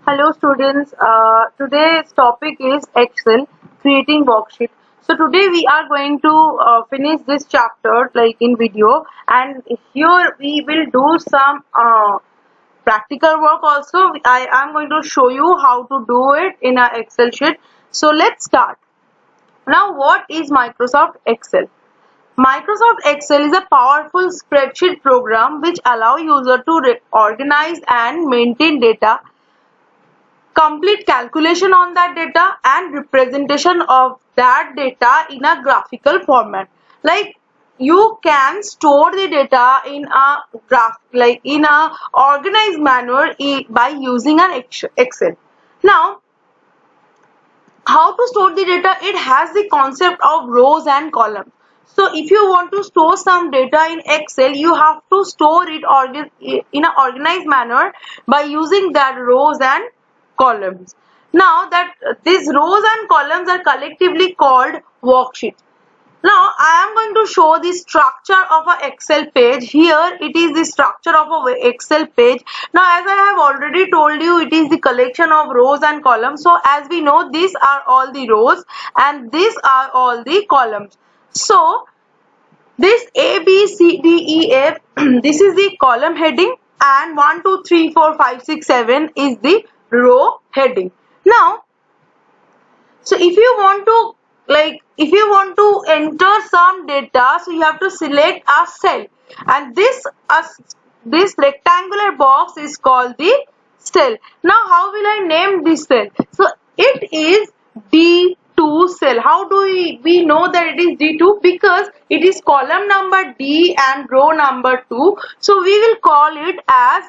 Hello students, today's topic is Excel, creating worksheet. So today we are going to finish this chapter like in video, and here we will do some practical work also. I am going to show you how to do it in a Excel sheet. So let's start. Now what is Microsoft Excel? Microsoft Excel is a powerful spreadsheet program which allow user to organize and maintain data, complete calculation on that data, and representation of that data in a graphical format. Like you can store the data in a graph, like in a organized manner by using an Excel. Now, how to store the data? It has the concept of rows and columns. So if you want to store some data in Excel, you have to store it in an organized manner by using that rows and columns. Now that these rows and columns are collectively called worksheets. Now I am going to show the structure of an Excel page. Here it is the structure of a Excel page. Now as I have already told you, it is the collection of rows and columns. So as we know, these are all the rows and these are all the columns. So this A, B, C, D, E, F, this is the column heading, and 1, 2, 3, 4, 5, 6, 7 is the row heading. Now, so if you want to enter some data, so you have to select a cell, and this rectangular box is called the cell. Now how will I name this cell? So it is D2 cell. How do we know that it is D2? Because it is column number D and row number 2, so we will call it as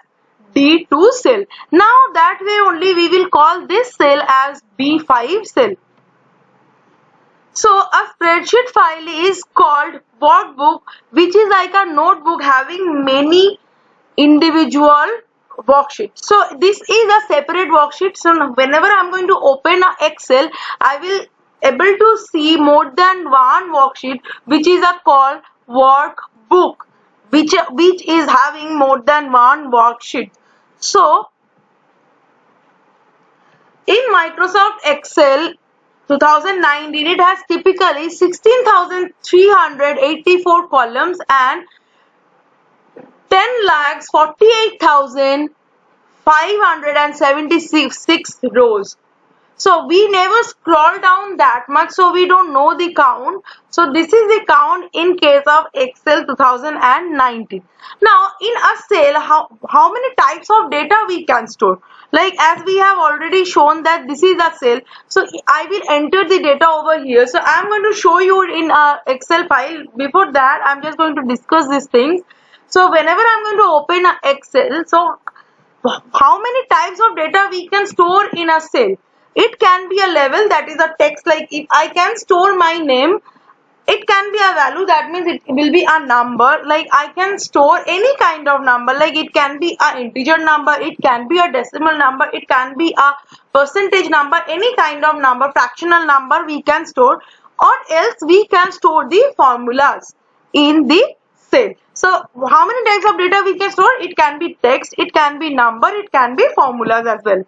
D2 cell. Now that way only we will call this cell as B5 cell. So a spreadsheet file is called workbook, which is like a notebook having many individual worksheets. So this is a separate worksheet. So whenever I am going to open a Excel, I will able to see more than one worksheet, which is a called workbook, which is having more than one worksheet. So in Microsoft Excel 2019, it has typically 16,384 columns and 10,48,576 rows. So we never scroll down that much, so we don't know the count. So this is the count in case of Excel 2019. Now in a cell, how many types of data we can store? Like as we have already shown that this is a cell, so I will enter the data over here. So I am going to show you in a Excel file. Before that, I am just going to discuss these things. So whenever I am going to open a Excel, so how many types of data we can store in a cell? It can be a level, that is a text. Like if I can store my name, it can be a value, that means it will be a number. Like I can store any kind of number, like it can be an integer number, it can be a decimal number, it can be a percentage number, any kind of number, fractional number we can store, or else we can store the formulas in the cell. So how many types of data we can store? It can be text, it can be number, it can be formulas as well.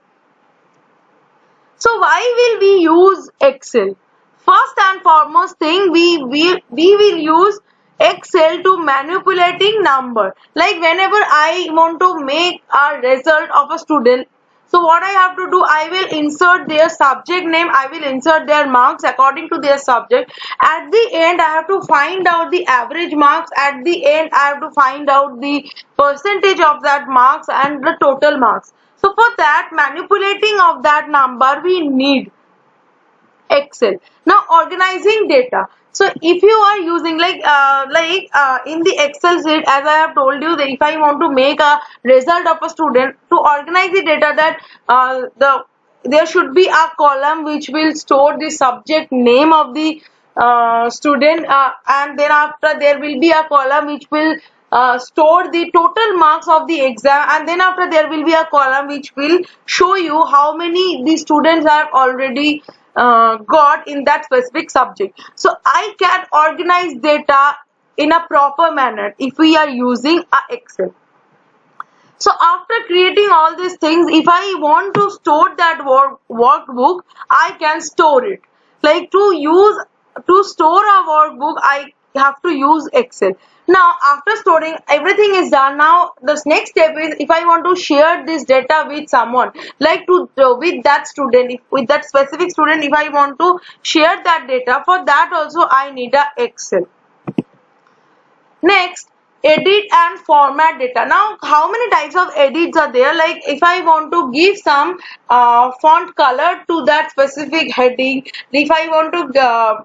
So why will we use Excel? First and foremost thing, we will use Excel to manipulating number. Like whenever I want to make a result of a student, so what I have to do, I will insert their subject name, I will insert their marks according to their subject. At the end, I have to find out the average marks. At the end, I have to find out the percentage of that marks and the total marks. So for that manipulating of that number, we need Excel. Now organizing data. So if you are using in the Excel sheet, as I have told you, that if I want to make a result of a student, to organize the data, that there should be a column which will store the subject name of the student, and then after there will be a column which will store the total marks of the exam, and then after there will be a column which will show you how many the students have already got in that specific subject. So I can organize data in a proper manner if we are using a Excel. So after creating all these things, if I want to store that workbook, I can store it. Like to store a workbook, I have to use Excel. Now after storing, everything is done. Now the next step is, if I want to share this data with someone, like with that student, with that specific student, if I want to share that data, for that also I need a Excel. Next, edit and format data. Now how many types of edits are there? Like if I want to give some font color to that specific heading, if I want to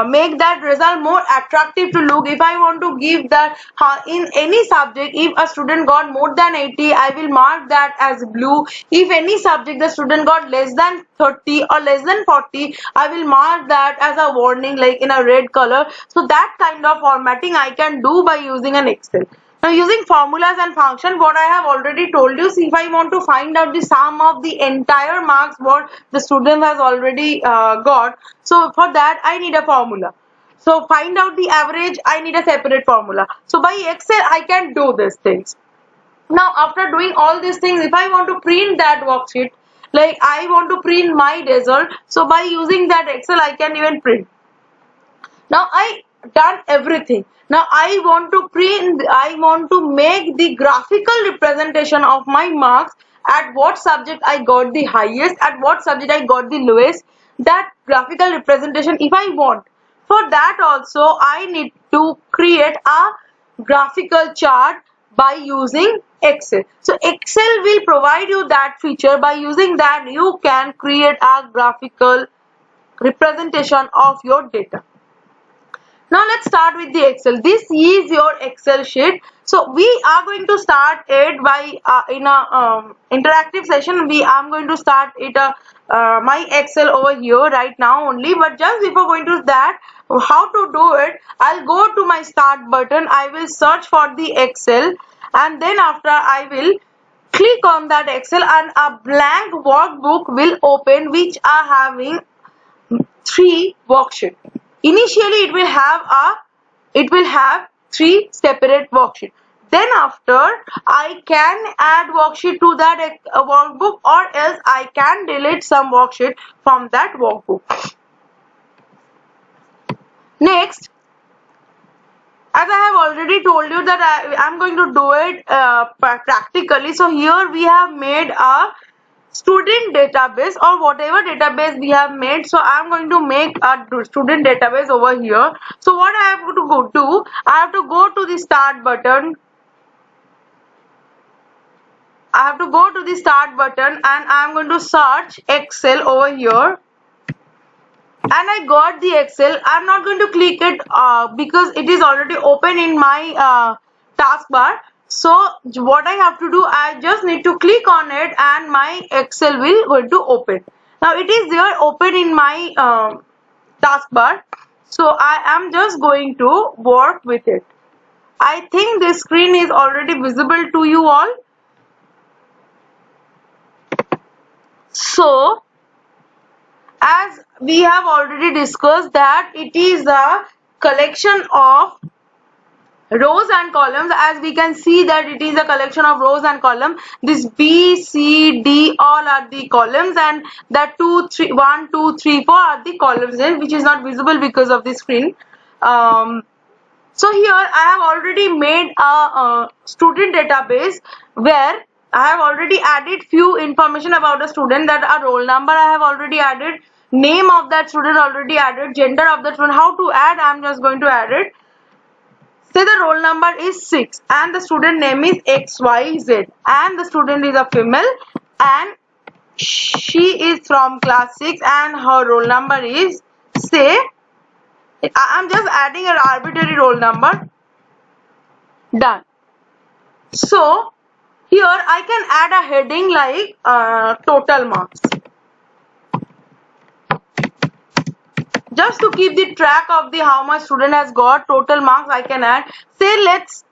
make that result more attractive to look, if I want to give that in any subject, if a student got more than 80, I will mark that as blue. If any subject the student got less than 30 or less than 40, I will mark that as a warning, like in a red color. So that kind of formatting I can do by using an Excel. Now using formulas and function, what I have already told you, see, if I want to find out the sum of the entire marks what the student has already got, so for that I need a formula. So find out the average, I need a separate formula. So by Excel I can do these things. Now after doing all these things, if I want to print that worksheet, like I want to print my result, so by using that Excel I can even print. Now I done everything. Now I want to make the graphical representation of my marks, at what subject I got the highest, at what subject I got the lowest, that graphical representation if I want. For that also I need to create a graphical chart by using Excel. So Excel will provide you that feature. By using that you can create a graphical representation of your data. Now let's start with the Excel. This is your Excel sheet. So we are going to start it by in a interactive session. I'm going to start it my Excel over here right now only. But just before going to that, how to do it? I'll go to my start button. I will search for the Excel, and then after I will click on that Excel, and a blank workbook will open, which are having 3 worksheets. Initially it will have 3 separate worksheets. Then after I can add worksheet to that workbook, or else I can delete some worksheet from that workbook. Next, as I have already told you that I'm going to do it practically. So here we have made a student database, or whatever database we have made. So I'm going to make a student database over here. So what I have to go to, I have to go to the start button. I have to go to the start button, and I'm going to search Excel over here. And I got the Excel. I'm not going to click it because it is already open in my taskbar. So what I have to do, I just need to click on it, and my Excel will going to open. Now it is there open in my taskbar. So I am just going to work with it. I think this screen is already visible to you all. So as we have already discussed that it is a collection of rows and columns. As we can see that it is a collection of rows and columns. This B, C, D all are the columns, and that 1, 2, 3, 4 are the columns, which is not visible because of the screen. So here I have already made a student database where I have already added few information about the student, that a roll number I have already added, name of that student already added, gender of the student. How to add? I am just going to add it. Say the roll number is 6 and the student name is XYZ, and the student is a female and she is from class 6 and her roll number is, say, I am just adding an arbitrary roll number. Done. So here I can add a heading like total marks. Just to keep the track of the how much student has got total marks, I can add. Say let's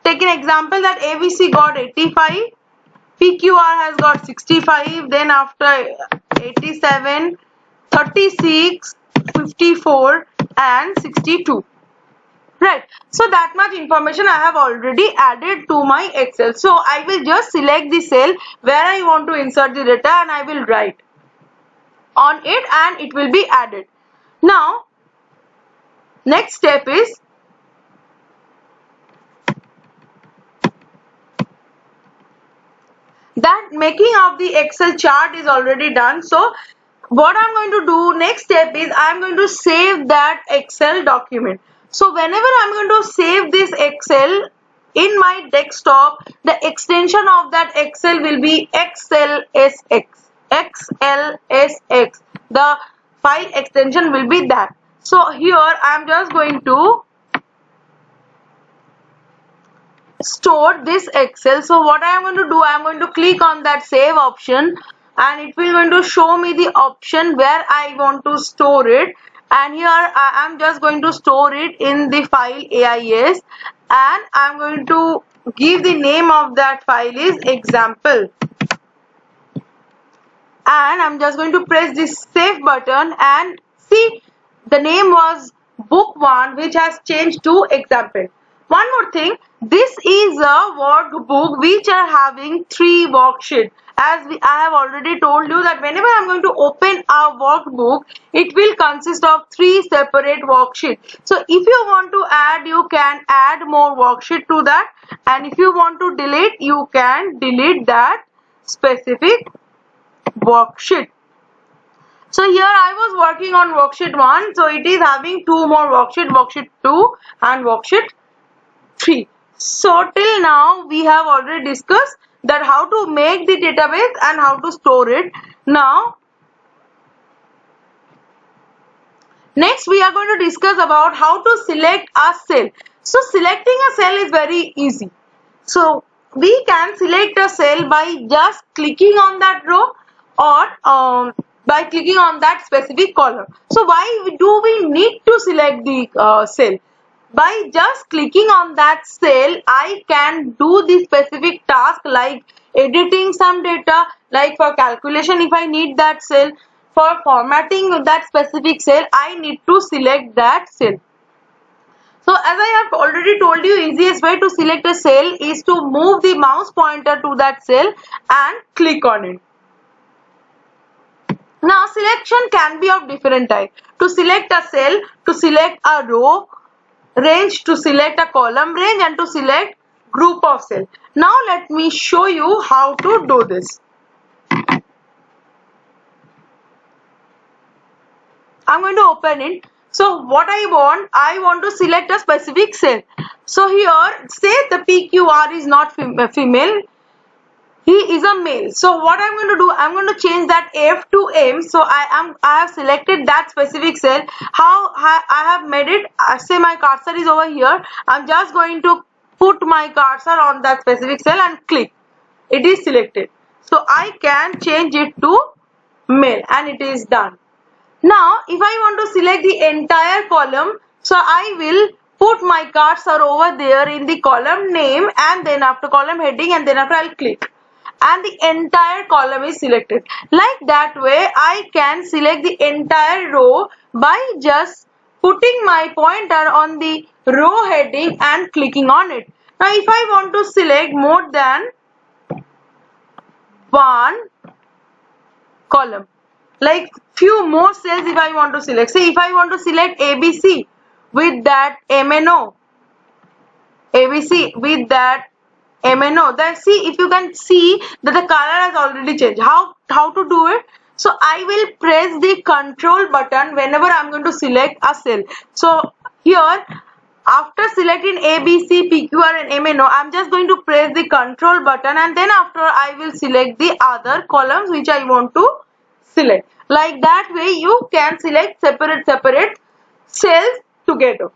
take an example that ABC got 85, PQR has got 65, then after 87, 36, 54 and 62. right? So that much information I have already added to my Excel. So I will just select the cell where I want to insert the data and I will write on it and it will be added. Now next step is that making of the Excel chart is already done. So what I'm going to do next step is I'm going to save that Excel document. So whenever I'm going to save this Excel in my desktop, the extension of that Excel will be XLSX. XLSX. The file extension will be that. So here I'm just going to store this Excel. So what I am going to do, I am going to click on that save option and it will going to show me the option where I want to store it, and here I am just going to store it in the file AIS and I am going to give the name of that file is example, and I'm just going to press this save button and see the name was book 1 which has changed to example. One more thing, this is a workbook which are having 3 worksheets. As I have already told you that whenever I'm going to open a workbook, it will consist of 3 separate worksheets. So if you want to add, you can add more worksheet to that, and if you want to delete, you can delete that specific worksheet. So here I was working on worksheet 1, so it is having 2 more worksheet, worksheet 2 and worksheet 3. So till now we have already discussed that how to make the database and how to store it. Now next we are going to discuss about how to select a cell. So selecting a cell is very easy. So we can select a cell by just clicking on that row or by clicking on that specific column. So why do we need to select the cell? By just clicking on that cell, I can do the specific task like editing some data, like for calculation if I need that cell, for formatting that specific cell, I need to select that cell. So as I have already told you, easiest way to select a cell is to move the mouse pointer to that cell and click on it. Now selection can be of different type. To select a cell, to select a row, range, to select a column range, and to select group of cell. Now let me show you how to do this. I'm going to open it. So what I want to select a specific cell. So here say the PQR is not female, he is a male. So what I'm going to do, I'm going to change that F to M. So I have selected that specific cell. How I have made it, say my cursor is over here, I'm just going to put my cursor on that specific cell and click. It is selected. So I can change it to male and it is done. Now if I want to select the entire column, so I will put my cursor over there in the column name and then after column heading, and then after I'll click, and the entire column is selected. Like that way I can select the entire row by just putting my pointer on the row heading and clicking on it. Now if I want to select more than one column, like few more cells if I want to select, say if I want to select ABC with that MNO, ABC with that MNO, then see, if you can see that the color has already changed. How to do it? So I will press the control button whenever I'm going to select a cell. So here after selecting ABC, PQR and MNO, I'm just going to press the control button and then after I will select the other columns which I want to select. Like that way you can select separate cells together.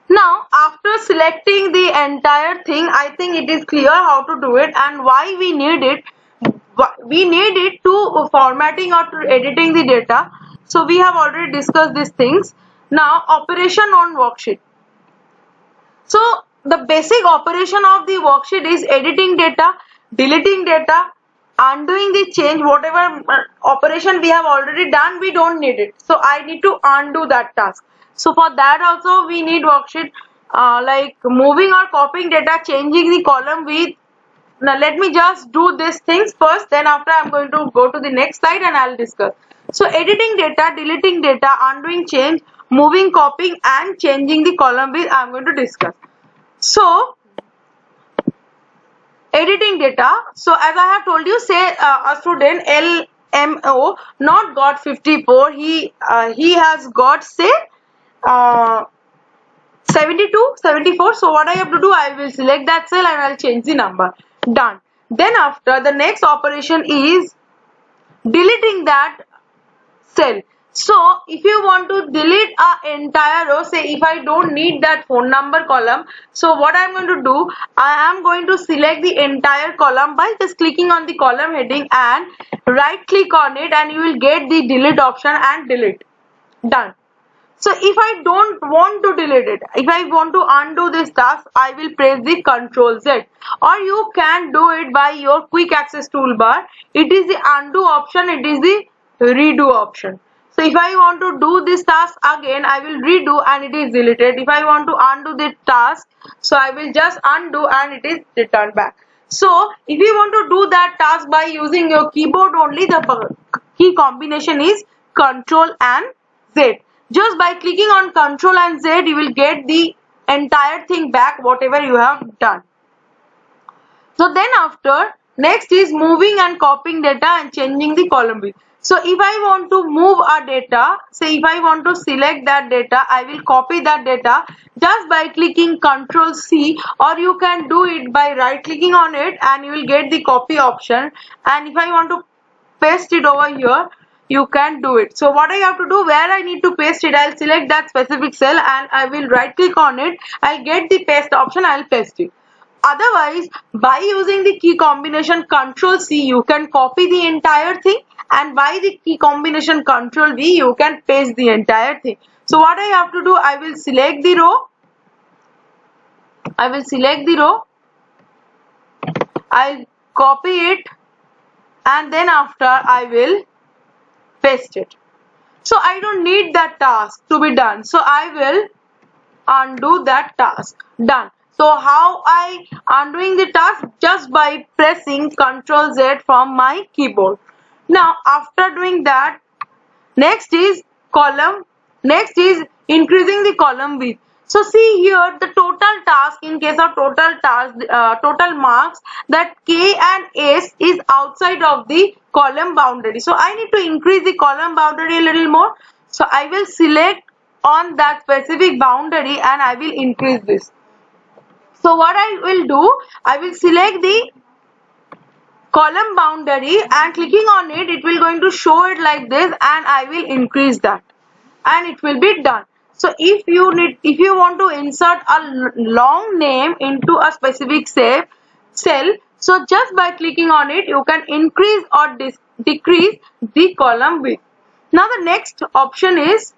Now after selecting the entire thing, I think it is clear how to do it and why we need it. We need it to formatting or to editing the data. So we have already discussed these things. Now operation on worksheet. So the basic operation of the worksheet is editing data, deleting data, undoing the change. Whatever operation we have already done, we don't need it. So I need to undo that task. So for that also we need worksheet, like moving or copying data, changing the column with. Now let me just do these things first, then after I'm going to go to the next slide and I'll discuss. So editing data, deleting data, undoing change, moving, copying and changing the column with I'm going to discuss. So editing data. So as I have told you, say a student LMO not got 54, he has got say 72, 74. So what I have to do, I will select that cell and I'll change the number. Done. Then after, the next operation is deleting that cell. So if you want to delete an entire row, say if I don't need that phone number column, so what I'm going to do, I am going to select the entire column by just clicking on the column heading and right click on it, and you will get the delete option and delete. Done. So if I don't want to delete it, if I want to undo this task, I will press the Ctrl Z, or you can do it by your quick access toolbar. It is the undo option, it is the redo option. So if I want to do this task again, I will redo and it is deleted. If I want to undo the task, so I will just undo and it is returned back. So if you want to do that task by using your keyboard only, the key combination is Ctrl and Z. Just by clicking on Ctrl and Z, you will get the entire thing back, whatever you have done. So then after, next is moving and copying data and changing the column width. So if I want to move a data, say if I want to select that data, I will copy that data just by clicking Ctrl C, or you can do it by right clicking on it and you will get the copy option. And if I want to paste it over here, you can do it. So what I have to do, where I need to paste it, I'll select that specific cell and I will right click on it. I'll get the paste option, I'll paste it. Otherwise, by using the key combination Ctrl C, you can copy the entire thing, and by the key combination Ctrl V, you can paste the entire thing. So what I have to do, I will select the row, I'll copy it, and then after I will paste it. So I don't need that task to be done, so I will undo that task. Done. So how I undoing the task? Just by pressing Ctrl Z from my keyboard. Now after doing that, next is increasing the column width. So see here, the total task, in case of total task, total marks, that K and S is outside of the column boundary. So I need to increase the column boundary a little more. So I will select on that specific boundary and I will increase this. So what I will do, I will select the column boundary and clicking on it, it will going to show it like this, and I will increase that and it will be done. So if you want to insert a long name into a specific cell, so just by clicking on it, you can increase or decrease the column width. Now the next operation is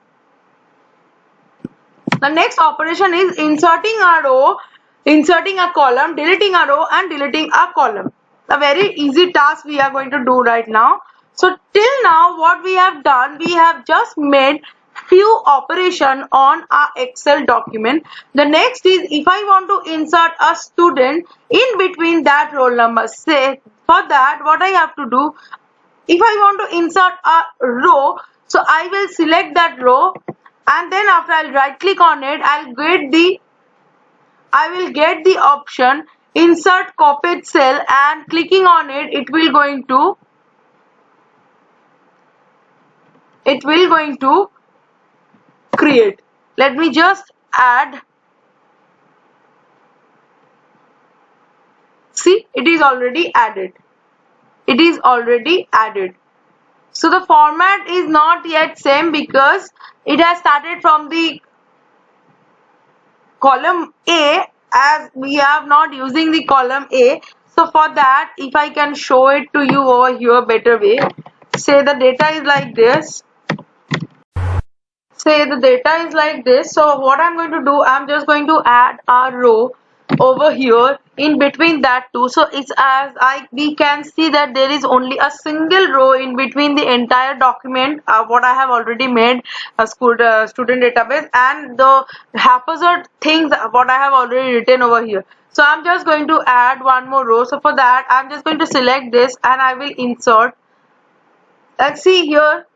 inserting a row, inserting a column, deleting a row and deleting a column. A very easy task we are going to do right now. So till now what we have done, we have just made few operation on our Excel document. The next is, if I want to insert a student in between that roll number, say for that what I have to do, if I want to insert a row, so I will select that row and then after I'll right click on it, I will get the option insert copied cell, and clicking on it, it will going to create. Let me just add. See, it is already added. So the format is not yet same because it has started from the column A, as we have not using the column A. So for that, if I can show it to you over here better way, say the data is like this. So what I'm going to do, I'm just going to add a row. over here in between that two. So it's as we can see that there is only a single row in between the entire document what I have already made a student database and the haphazard things what I have already written over here. So I'm just going to add one more row. So for that I'm just going to select this and I will insert. Let's see here,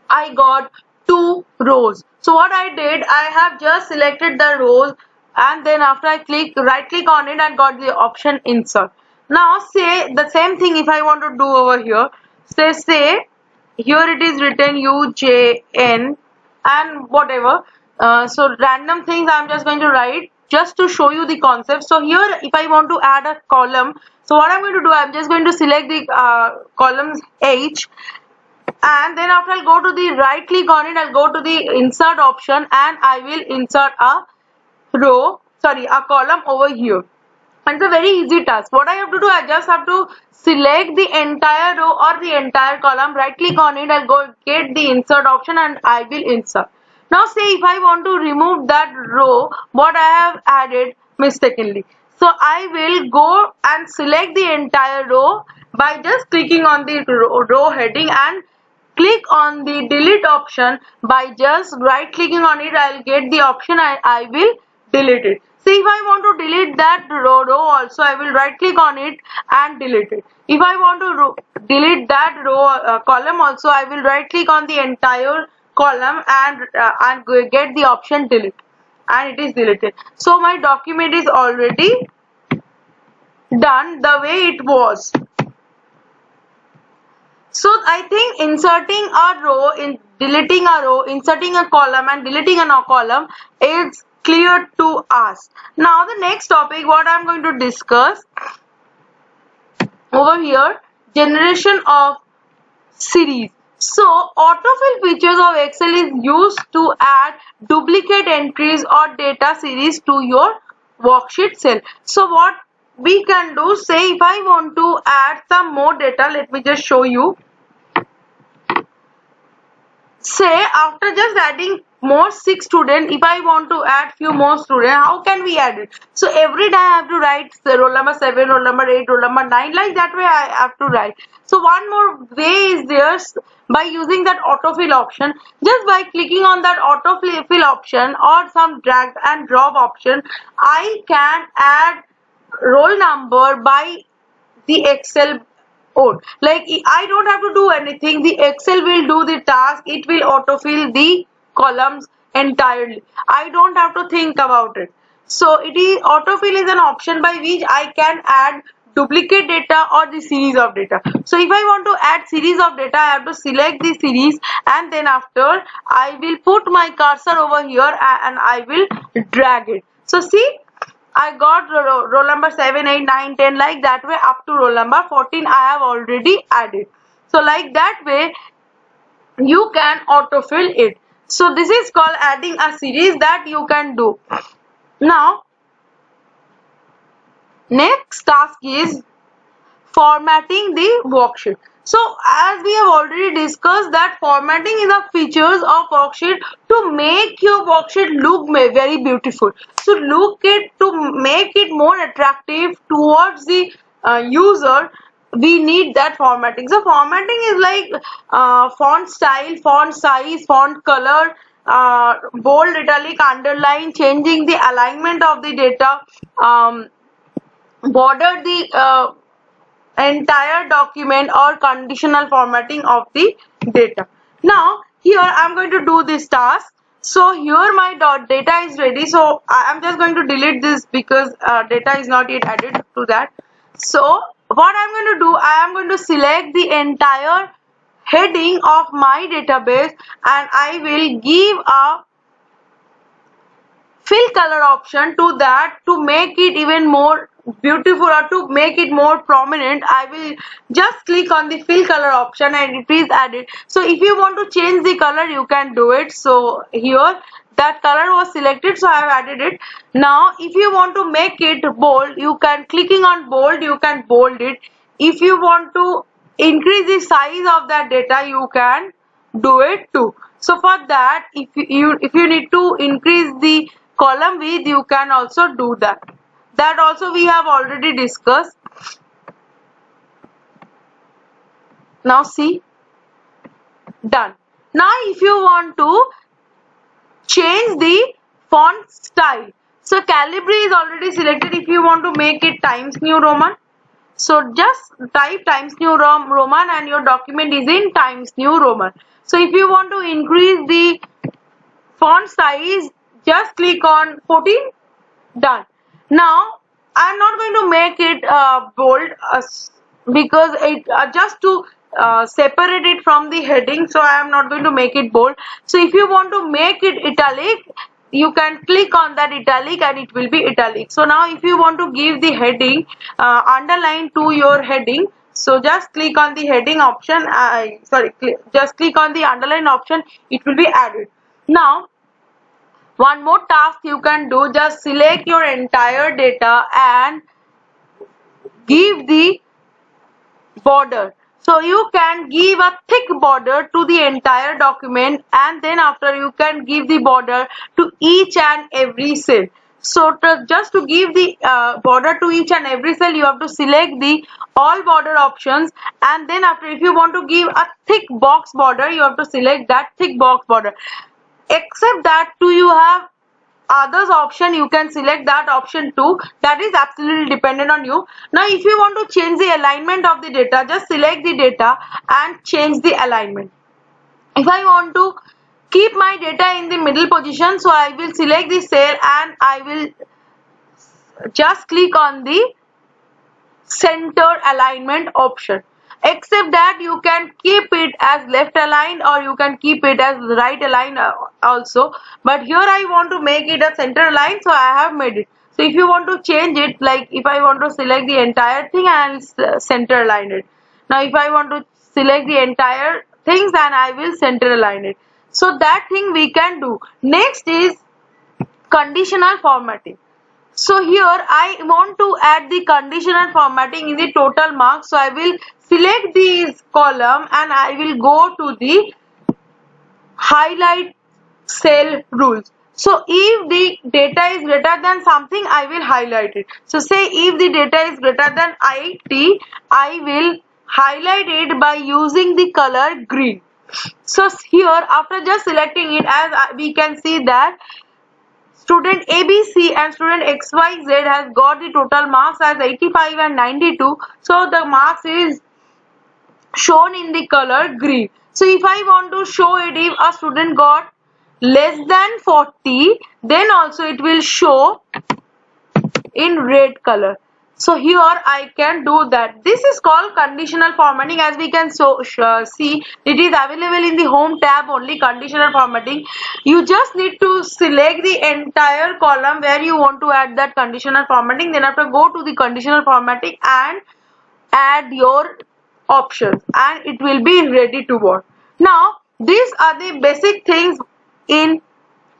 I got two rows. So what I did, I have just selected the rows and then after I right click on it and got the option insert. Now say the same thing if I want to do over here. Say here it is written UJN and whatever. So random things I'm just going to write just to show you the concept. So here if I want to add a column, so what I'm going to do, I'm just going to select the columns H and then after I'll go to the right click on it, I'll go to the insert option and I will insert a column over here. And it's a very easy task. What I have to do, I just have to select the entire row or the entire column, right click on it, I'll go get the insert option and I will insert. Now say if I want to remove that row what I have added mistakenly, so I will go and select the entire row by just clicking on the row heading and click on the delete option. By just right clicking on it I'll get the option I will delete it. See if I want to delete that row also I will right click on it and delete it. If I want to delete that row column also I will right click on the entire column and get the option delete and it is deleted. So my document is already done the way it was. So I think inserting a row, deleting a row, inserting a column and deleting a column is clear to us. Now the next topic what I am going to discuss over here, generation of series. So autofill features of Excel is used to add duplicate entries or data series to your worksheet cell. So what we can do, say if I want to add some more data, let me just show you. Say after just adding more 6 students, if I want to add few more students, how can we add it? So every time I have to write roll number 7, roll number 8, roll number 9, like that way I have to write. So one more way is there by using that autofill option. Just by clicking on that autofill option or some drag and drop option, I can add roll number by the Excel code. Like I don't have to do anything, the Excel will do the task, it will autofill the columns entirely. I don't have to think about it. So autofill is an option by which I can add duplicate data or the series of data. So if I want to add series of data, I have to select the series and then after I will put my cursor over here and I will drag it. So see, I got roll number 7, 8, 9, 10 like that way up to roll number 14 I have already added. So like that way you can autofill it. So this is called adding a series that you can do. Now next task is formatting the worksheet. So as we have already discussed that formatting is a features of worksheet to make your worksheet look very beautiful. So to make it more attractive towards the user, we need that formatting. So formatting is like font style, font size, font color, bold, italic, underline, changing the alignment of the data, border the entire document or conditional formatting of the data. Now here I am going to do this task. So here my data is ready. So I am just going to delete this because data is not yet added to that. So what I am going to do, I am going to select the entire heading of my database and I will give a fill color option to that to make it even more beautiful or to make it more prominent. I will just click on the fill color option and it is added. So if you want to change the color you can do it. So here that color was selected, so I have added it. Now if you want to make it bold, you can clicking on bold, you can bold it. If you want to increase the size of that data, you can do it too. So for that, if you need to increase the column width, you can also do that. that also we have already discussed. Now see, done. Now if you want to change the font style, so Calibri is already selected. If you want to make it Times New Roman, so just type Times New Roman and your document is in Times New Roman. So if you want to increase the font size, just click on 14. Done. Now I'm not going to make it bold because it just to separate it from the heading, so I am not going to make it bold. So if you want to make it italic, you can click on that italic and it will be italic. So now if you want to give the heading underline to your heading, so just click on the heading option, just click on the underline option, it will be added. Now one more task you can do, just select your entire data and give the border. So you can give a thick border to the entire document, and then after you can give the border to each and every cell. So just to give the border to each and every cell, you have to select the all border options, and then after if you want to give a thick box border, you have to select that thick box border. Except that too, you have others option, you can select that option too. That is absolutely dependent on you. Now if you want to change the alignment of the data, just select the data and change the alignment. If I want to keep my data in the middle position, so I will select the cell and I will just click on the center alignment option. Except that you can keep it as left aligned or you can keep it as right aligned also, but here I want to make it a center aligned, so I have made it. So if you want to change it, like if I want to select the entire thing and center align it. Now if I want to select the entire things and I will center align it. So that thing we can do. Next is conditional formatting. So here I want to add the conditional formatting in the total marks. So I will select this column and I will go to the highlight cell rules. So if the data is greater than something, I will highlight it. So say if the data is greater than 80, I will highlight it by using the color green. So here after just selecting it, as we can see that student ABC and student XYZ has got the total marks as 85 and 92. So the marks is shown in the color green. So if I want to show it, if a student got less than 40, then also it will show in red color. So here I can do that. This is called conditional formatting. As we can see, it is available in the home tab only, conditional formatting. You just need to select the entire column where you want to add that conditional formatting. Then after go to the conditional formatting and add your options and it will be ready to work. Now these are the basic things in.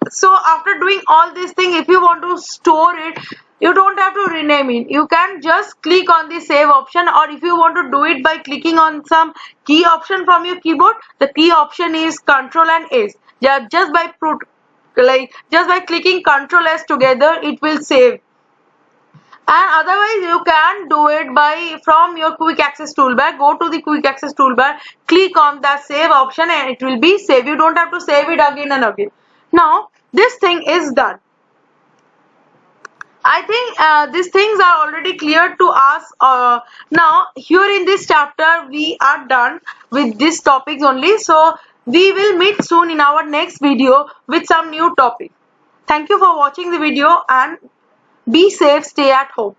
So after doing all these things, if you want to store it, you don't have to rename it. You can just click on the save option, or if you want to do it by clicking on some key option from your keyboard, the key option is Ctrl and S. Just by clicking Ctrl S together, it will save. And otherwise you can do it by from your quick access toolbar. Go to the quick access toolbar, click on the save option and it will be saved. You don't have to save it again and again. Now this thing is done. I think these things are already clear to us. Now here in this chapter we are done with these topics only. So we will meet soon in our next video with some new topic. Thank you for watching the video and be safe, stay at home.